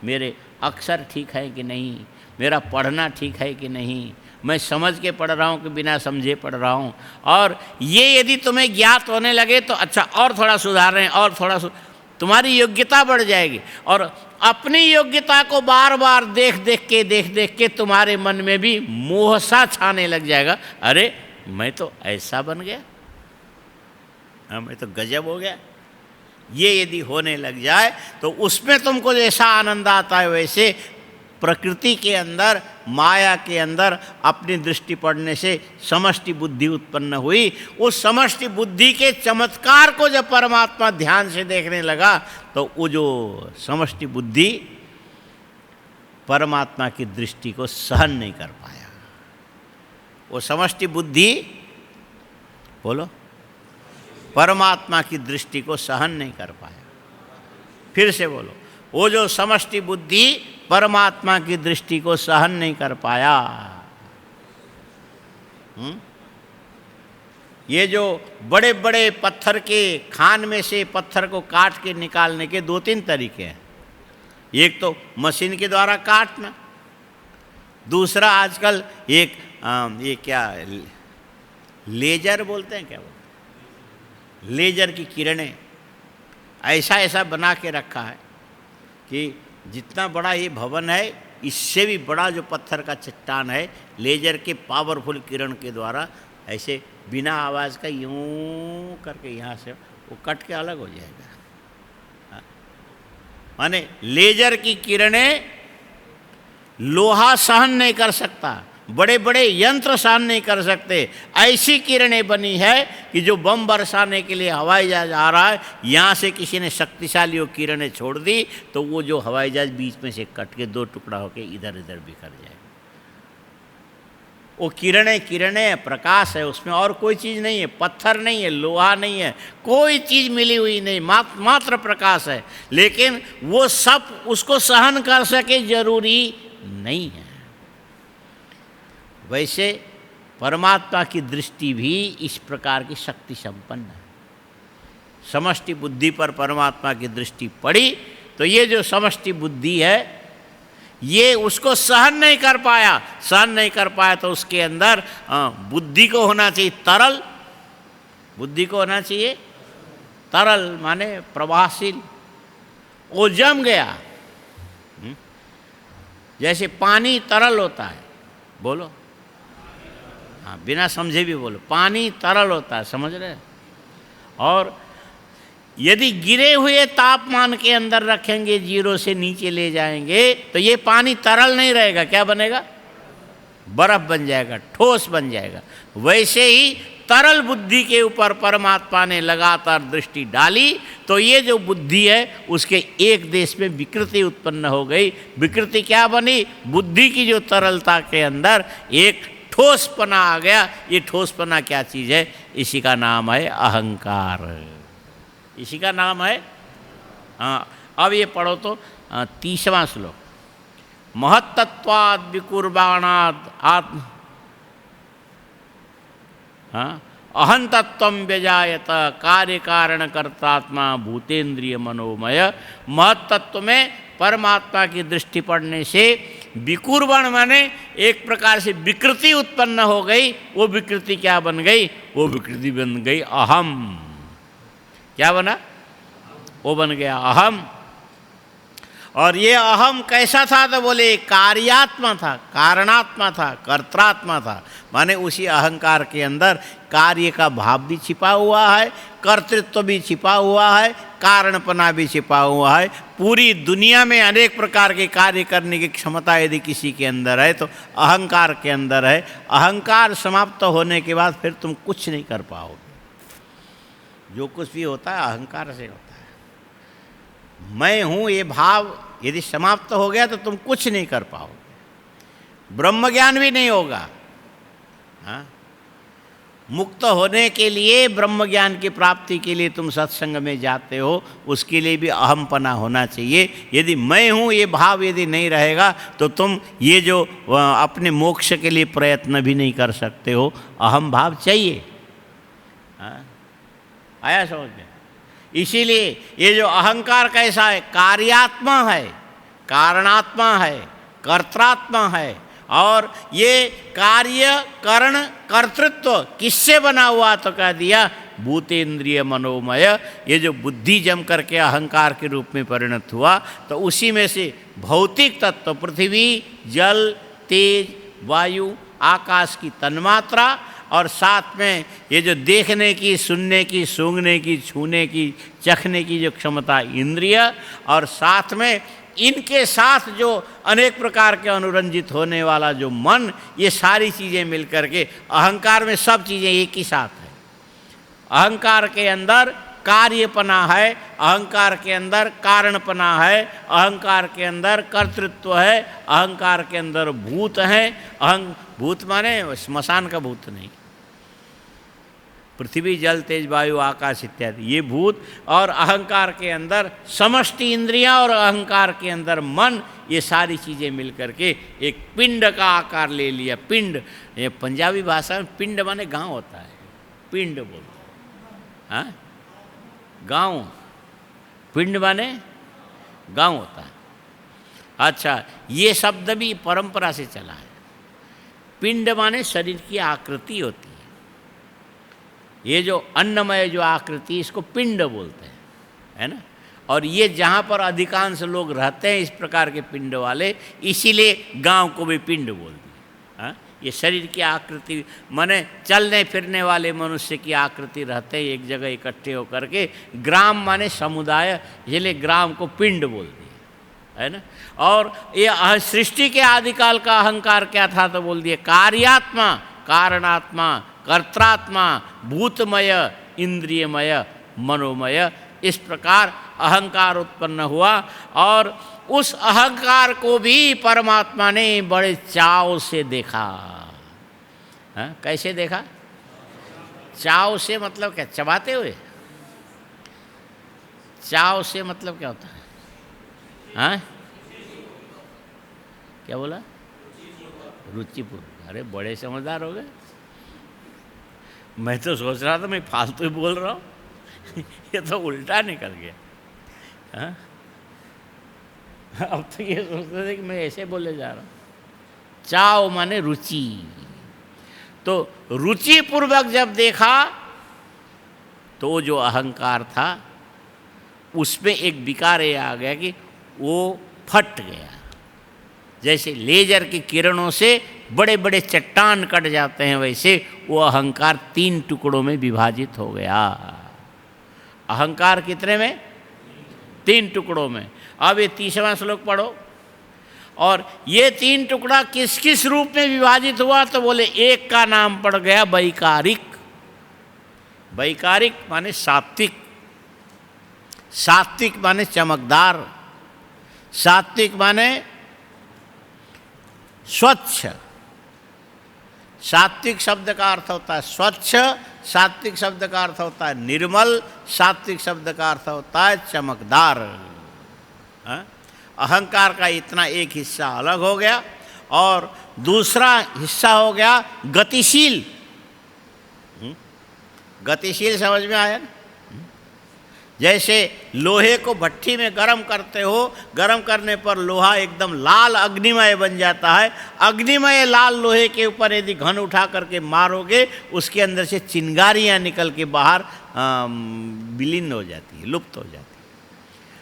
मेरे अक्षर ठीक है कि नहीं, मेरा पढ़ना ठीक है कि नहीं, मैं समझ के पढ़ रहा हूँ कि बिना समझे पढ़ रहा हूँ। और ये यदि तुम्हें ज्ञात होने लगे तो अच्छा, और थोड़ा सुधार रहे हैं, और थोड़ा तुम्हारी योग्यता बढ़ जाएगी। और अपनी योग्यता को बार बार देख देख के तुम्हारे मन में भी मोह सा छाने लग जाएगा, अरे मैं तो ऐसा बन गया, हाँ मैं तो गजब हो गया। ये यदि होने लग जाए तो उसमें तुमको जैसा आनंद आता है, वैसे प्रकृति के अंदर, माया के अंदर अपनी दृष्टि पड़ने से समष्टि बुद्धि उत्पन्न हुई। उस समष्टि बुद्धि के चमत्कार को जब परमात्मा ध्यान से देखने लगा तो वो जो समष्टि बुद्धि परमात्मा की दृष्टि को सहन नहीं कर पाया। वो समष्टि बुद्धि, बोलो, परमात्मा की दृष्टि को सहन नहीं कर पाया। फिर से बोलो, वो जो समष्टि बुद्धि परमात्मा की दृष्टि को सहन नहीं कर पाया। ये जो बड़े बड़े पत्थर के खान में से पत्थर को काट के निकालने के 2-3 तरीके हैं। एक तो मशीन के द्वारा काटना, दूसरा आजकल एक ये क्या लेजर बोलते हैं, क्या बोलते हैं, लेजर की किरणें ऐसा बना के रखा है कि जितना बड़ा ये भवन है, इससे भी बड़ा जो पत्थर का चट्टान है, लेजर के पावरफुल किरण के द्वारा ऐसे बिना आवाज़ का यूं करके यहाँ से वो कट के अलग हो जाएगा। माने लेजर की किरणें लोहा सहन नहीं कर सकता, बड़े बड़े यंत्र सहन नहीं कर सकते। ऐसी किरणें बनी है कि जो बम बरसाने के लिए हवाई जहाज आ रहा है, यहाँ से किसी ने शक्तिशाली वो किरणें छोड़ दी तो वो जो हवाई जहाज बीच में से कट के 2 टुकड़ा होकर इधर इधर बिखर जाए। वो किरणें प्रकाश है, उसमें और कोई चीज़ नहीं है, पत्थर नहीं है, लोहा नहीं है, कोई चीज़ मिली हुई नहीं, मात्र प्रकाश है। लेकिन वो सब उसको सहन कर सके जरूरी नहीं है। वैसे परमात्मा की दृष्टि भी इस प्रकार की शक्ति संपन्न है। समष्टि बुद्धि पर परमात्मा की दृष्टि पड़ी तो ये जो समष्टि बुद्धि है, ये उसको सहन नहीं कर पाया तो उसके अंदर बुद्धि को होना चाहिए तरल, बुद्धि को होना चाहिए तरल माने प्रवाहशील। वो जम गया, जैसे पानी तरल होता है, बोलो, हाँ बिना समझे भी बोलो, पानी तरल होता है, समझ रहे? और यदि गिरे हुए तापमान के अंदर रखेंगे, 0 से नीचे ले जाएंगे तो ये पानी तरल नहीं रहेगा, क्या बनेगा? बर्फ बन जाएगा, ठोस बन जाएगा। वैसे ही तरल बुद्धि के ऊपर परमात्मा ने लगातार दृष्टि डाली तो ये जो बुद्धि है उसके एक देश में विकृति उत्पन्न हो गई। विकृति क्या बनी? बुद्धि की जो तरलता के अंदर एक ठोसपना आ गया। ये ठोसपना क्या चीज़ है? इसी का नाम है अहंकार, इसी का नाम है। हाँ, अब ये पढ़ो तो 30वां श्लोक, महत्तत्वाद विकुर्बाणाद आत्म, हाँ, अहंतत्वम व्यजायत कार्य कारण कर्तात्मा भूतेन्द्रिय मनोमय। महत्तत्व में परमात्मा की दृष्टि पड़ने से विकुर्बण माने एक प्रकार से विकृति उत्पन्न हो गई। वो विकृति क्या बन गई? वो विकृति बन गई अहम। क्या बना? वो बन गया अहम। और ये अहम कैसा था? तो बोले कार्यात्मा था, कारणात्मा था, कर्त्रात्मा था। माने उसी अहंकार के अंदर कार्य का भाव भी छिपा हुआ है, कर्तृत्व भी छिपा हुआ है, कारणपना भी छिपा हुआ है। पूरी दुनिया में अनेक प्रकार के कार्य करने की क्षमता यदि किसी के अंदर है तो अहंकार के अंदर है। अहंकार समाप्त होने के बाद फिर तुम कुछ नहीं कर पाओगे। जो कुछ भी होता है अहंकार से होता है। मैं हूँ ये भाव यदि समाप्त हो गया तो तुम कुछ नहीं कर पाओगे, ब्रह्म ज्ञान भी नहीं होगा। हाँ, मुक्त होने के लिए, ब्रह्म ज्ञान की प्राप्ति के लिए तुम सत्संग में जाते हो, उसके लिए भी अहमपना होना चाहिए। यदि मैं हूँ ये भाव यदि नहीं रहेगा तो तुम ये जो अपने मोक्ष के लिए प्रयत्न भी नहीं कर सकते हो। अहम भाव चाहिए। हाँ, आया समझ में? इसीलिए ये जो अहंकार कैसा है, कार्यात्मा है, कारणात्मा है, कर्त्रात्मा है। और ये कार्य करण कर्तृत्व किससे बना हुआ? तो कह दिया भूतेंद्रिय मनोमय। ये जो बुद्धि जम करके अहंकार के रूप में परिणत हुआ, तो उसी में से भौतिक तत्व पृथ्वी, जल, तेज, वायु, आकाश की तन्मात्रा, और साथ में ये जो देखने की, सुनने की, सूंघने की, छूने की, चखने की जो क्षमता इंद्रिय, और साथ में इनके साथ जो अनेक प्रकार के अनुरंजित होने वाला जो मन, ये सारी चीज़ें मिलकर के अहंकार में सब चीज़ें एक ही साथ है। अहंकार के अंदर कार्यपना है, अहंकार के अंदर कारणपना है, अहंकार के अंदर कर्तृत्व है, अहंकार के अंदर भूत है। भूत माने स्मशान का भूत नहीं, पृथ्वी, जल, तेज, वायु, आकाश इत्यादि ये भूत। और अहंकार के अंदर समष्टि इंद्रियां और अहंकार के अंदर मन, ये सारी चीज़ें मिलकर के एक पिंड का आकार ले लिया। पिंड, ये पंजाबी भाषा में पिंड माने गांव होता है, पिंड बोलते हैं। हाँ, गांव, पिंड माने गांव होता है। अच्छा, ये शब्द भी परंपरा से चला है। पिंड माने शरीर की आकृति होती है। ये जो अन्नमय जो आकृति, इसको पिंड बोलते हैं, है ना। और ये जहाँ पर अधिकांश लोग रहते हैं इस प्रकार के पिंड वाले, इसीलिए गांव को भी पिंड बोल दिया। हाँ, ये शरीर की आकृति माने चलने फिरने वाले मनुष्य की आकृति रहते हैं एक जगह इकट्ठे होकर के। ग्राम माने समुदाय, इसलिए ग्राम को पिंड बोल दिया, है ना। और ये सृष्टि के आदिकाल का अहंकार क्या था? तो बोल दिए कार्यात्मा, कारणात्मा, कर्त्रात्मा, भूतमय, इंद्रियमय, मनोमय। इस प्रकार अहंकार उत्पन्न हुआ। और उस अहंकार को भी परमात्मा ने बड़े चाव से देखा। हाँ, कैसे देखा? चाव से मतलब क्या? चबाते हुए? चाव से मतलब क्या होता है? हाँ, क्या बोला? रुचिपूर्वक। अरे बड़े समझदार हो गए। मैं तो सोच रहा था मैं फालतू ही बोल रहा हूँ ये तो उल्टा निकल गया। हाँ? अब तो ये सोचते थे कि मैं ऐसे बोले जा रहा हूँ। चाव माने रुचि। तो रुचि पूर्वक जब देखा तो जो अहंकार था उसमें एक विकार ये आ गया कि वो फट गया। जैसे लेजर की किरणों से बड़े बड़े चट्टान कट जाते हैं, वैसे वो अहंकार 3 टुकड़ों में विभाजित हो गया। अहंकार कितने में? 3 टुकड़ों में। अब ये 30वां श्लोक पढ़ो। और ये 3 टुकड़ा किस किस रूप में विभाजित हुआ? तो बोले एक का नाम पड़ गया वैकारिक। वैकारिक माने सात्विक, सात्विक माने चमकदार, सात्विक माने स्वच्छ। सात्विक शब्द का अर्थ होता है स्वच्छ, सात्विक शब्द का अर्थ होता है निर्मल, सात्विक शब्द का अर्थ होता है चमकदार। हाँ? अहंकार का इतना एक हिस्सा अलग हो गया और दूसरा हिस्सा हो गया गतिशील। गतिशील समझ में आया ना? जैसे लोहे को भट्ठी में गर्म करते हो, गर्म करने पर लोहा एकदम लाल अग्निमय बन जाता है। अग्निमय लाल लोहे के ऊपर यदि घन उठा करके मारोगे, उसके अंदर से चिंगारियाँ निकल के बाहर विलीन हो जाती है, लुप्त हो जाती है।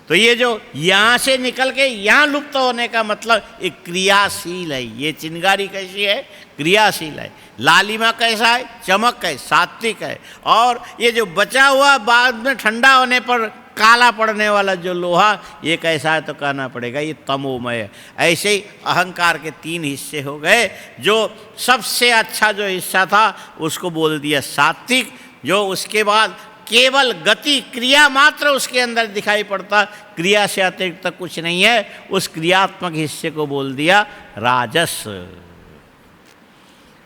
तो ये जो यहाँ से निकल के यहाँ लुप्त होने का मतलब एक क्रियाशील है। ये चिंगारी कैसी है? क्रियाशील है। लालिमा कैसा है? चमक है, सात्विक है। और ये जो बचा हुआ बाद में ठंडा होने पर काला पड़ने वाला जो लोहा, ये कैसा है? तो कहना पड़ेगा ये तमोमय है। ऐसे ही अहंकार के 3 हिस्से हो गए। जो सबसे अच्छा जो हिस्सा था उसको बोल दिया सात्विक, जो उसके बाद केवल गति क्रिया मात्र उसके अंदर दिखाई पड़ता, क्रिया से अतिरिक्त तक कुछ नहीं है, उस क्रियात्मक हिस्से को बोल दिया राजस।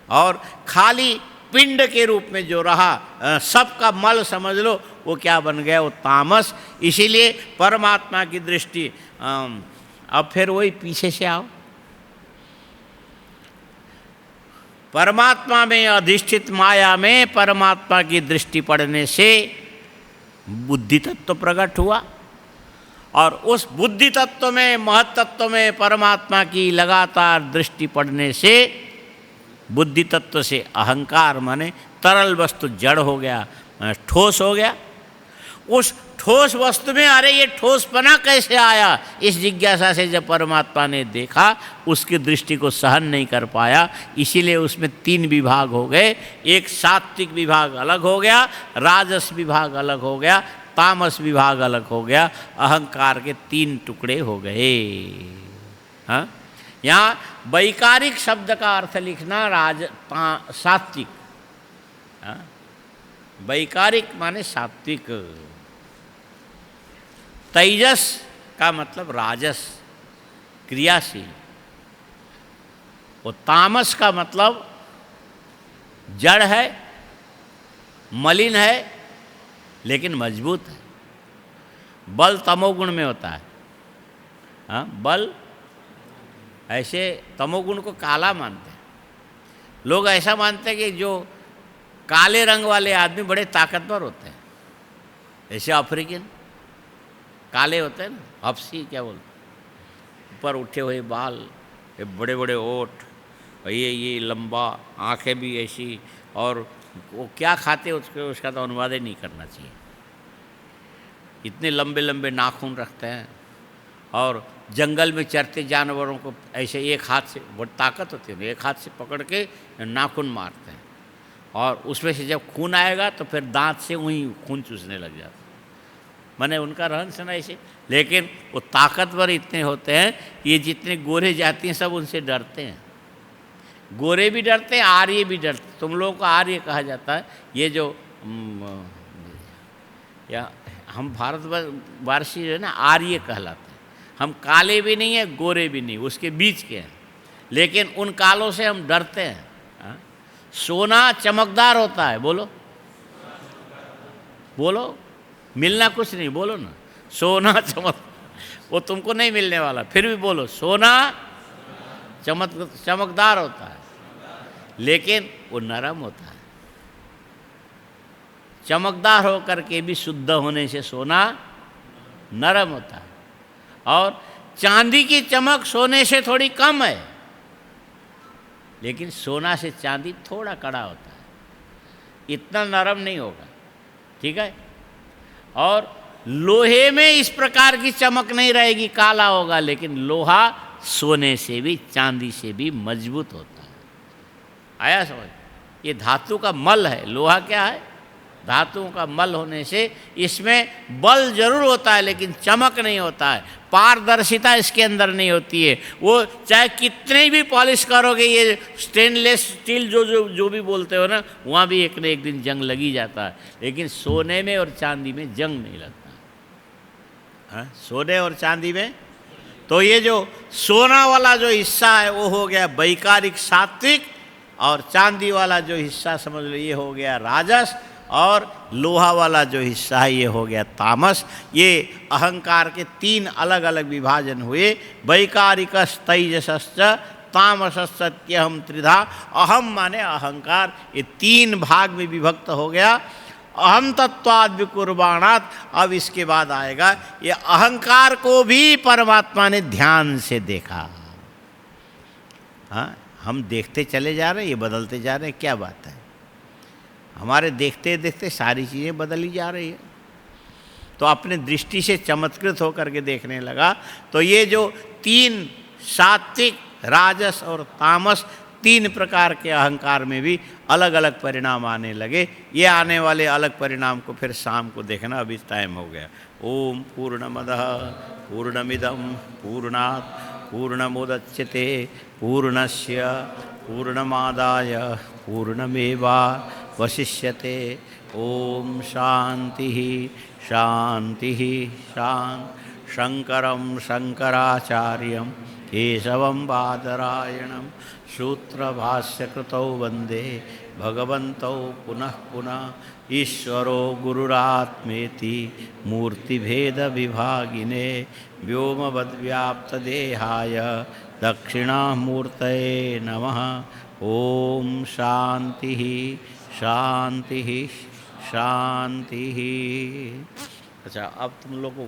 और खाली पिंड के रूप में जो रहा, सबका मल समझ लो, वो क्या बन गया? वो तामस। इसीलिए परमात्मा की दृष्टि, अब फिर वही पीछे से आओ, परमात्मा में अधिष्ठित माया में परमात्मा की दृष्टि पड़ने से बुद्धि तत्व प्रकट हुआ, और उस बुद्धि तत्व में, महत तत्व में परमात्मा की लगातार दृष्टि पड़ने से बुद्धि तत्व से अहंकार माने तरल वस्तु जड़ हो गया, ठोस हो गया। उस ठोस वस्तु में अरे ये ठोसपना कैसे आया, इस जिज्ञासा से जब परमात्मा ने देखा, उसकी दृष्टि को सहन नहीं कर पाया, इसीलिए उसमें 3 विभाग हो गए। एक सात्विक विभाग अलग हो गया, राजस विभाग अलग हो गया, तामस विभाग अलग हो गया, अहंकार के 3 टुकड़े हो गए। हाँ, यहाँ वैकारिक शब्द का अर्थ लिखना सात्विक। हाँ, वैकारिक माने सात्विक। तेजस का मतलब राजस, क्रियाशील। और तामस का मतलब जड़ है, मलिन है, लेकिन मजबूत है। बल तमोगुण में होता है। हाँ, बल, ऐसे तमोगुण को काला मानते हैं लोग। ऐसा मानते हैं कि जो काले रंग वाले आदमी बड़े ताकतवर होते हैं, ऐसे अफ्रीकन काले होते हैं ना, हफ्सी क्या बोलते, ऊपर उठे हुए बाल, ये बड़े बड़े ओठ, ये लंबा, आंखें भी ऐसी, और वो क्या खाते उसका तो अनुवाद ही नहीं करना चाहिए। इतने लंबे लंबे नाखून रखते हैं, और जंगल में चरते जानवरों को ऐसे एक हाथ से, बहुत ताकत होती है, एक हाथ से पकड़ के नाखून मारते हैं, और उसमें से जब खून आएगा तो फिर दांत से वहीं खून चूसने लग जाता है। माने उनका रहन सहन ऐसे, लेकिन वो ताकतवर इतने होते हैं, ये जितने गोरे जाती हैं सब उनसे डरते हैं। गोरे भी डरते हैं, आर्य भी डरते। तुम लोगों को आर्य कहा जाता है। ये जो या हम भारतवासी जो है ना, आर्य कहलाते हैं। हम काले भी नहीं हैं, गोरे भी नहीं, उसके बीच के हैं, लेकिन उन कालों से हम डरते हैं। हाँ? सोना चमकदार होता है, बोलो बोलो, मिलना कुछ नहीं, बोलो ना, सोना चमक, वो तुमको नहीं मिलने वाला, फिर भी बोलो, सोना चमकदार होता है, लेकिन वो नरम होता है। चमकदार होकर के भी शुद्ध होने से सोना नरम होता है, और चांदी की चमक सोने से थोड़ी कम है, लेकिन सोना से चांदी थोड़ा कड़ा होता है, इतना नरम नहीं होगा। ठीक है। और लोहे में इस प्रकार की चमक नहीं रहेगी, काला होगा, लेकिन लोहा सोने से भी, चांदी से भी मजबूत होता है। आया समझ? ये धातु का मल है। लोहा क्या है? धातुओं का मल होने से इसमें बल जरूर होता है, लेकिन चमक नहीं होता है, पारदर्शिता इसके अंदर नहीं होती है। वो चाहे कितने भी पॉलिश करोगे, ये स्टेनलेस स्टील जो भी बोलते हो ना, वहाँ भी एक न एक दिन जंग लगी जाता है, लेकिन सोने में और चांदी में जंग नहीं लगता। हाँ, सोने और चांदी में। तो ये जो सोना वाला जो हिस्सा है वो हो गया वैकारिक सात्विक, और चांदी वाला जो हिस्सा समझ लो ये हो गया राजस, और लोहा वाला जो हिस्सा है ये हो गया तामस। ये अहंकार के 3 अलग अलग विभाजन हुए। वैकारिकस तैजसश्च तामसस्त्यहम त्रिधा। अहम माने अहंकार, ये 3 भाग में विभक्त हो गया। अहम तत्वाद विकुर्बाणात। अब इसके बाद आएगा, ये अहंकार को भी परमात्मा ने ध्यान से देखा। हाँ, हम देखते चले जा रहे हैं, ये बदलते जा रहे हैं, क्या बात है। हमारे देखते देखते सारी चीज़ें बदली जा रही है। तो अपने दृष्टि से चमत्कृत होकर के देखने लगा, तो ये जो 3 सात्विक, राजस और तामस, 3 प्रकार के अहंकार में भी अलग अलग परिणाम आने लगे। ये आने वाले अलग परिणाम को फिर शाम को देखना, अभी टाइम हो गया। ओम पूर्णमदः पूर्णमिदं पूर्णात् पूर्णमुदच्यते पूर्णस्य पूर्णमादाय पूर्णमेवावशिष्यते। ओम शांति शांति शांति। शंकरं शंकराचार्यं केशवं बादरायणं सूत्रभाष्यकृतौ वन्दे भगवन्तौ पुनः पुनः ईश्वरो गुरुरात्मेति मूर्तिभेदविभागिने व्योमवद्व्याप्तदेहाय दक्षिणामूर्तये नमः। ओम शांति शांति शांति। अच्छा, अब तुम लोग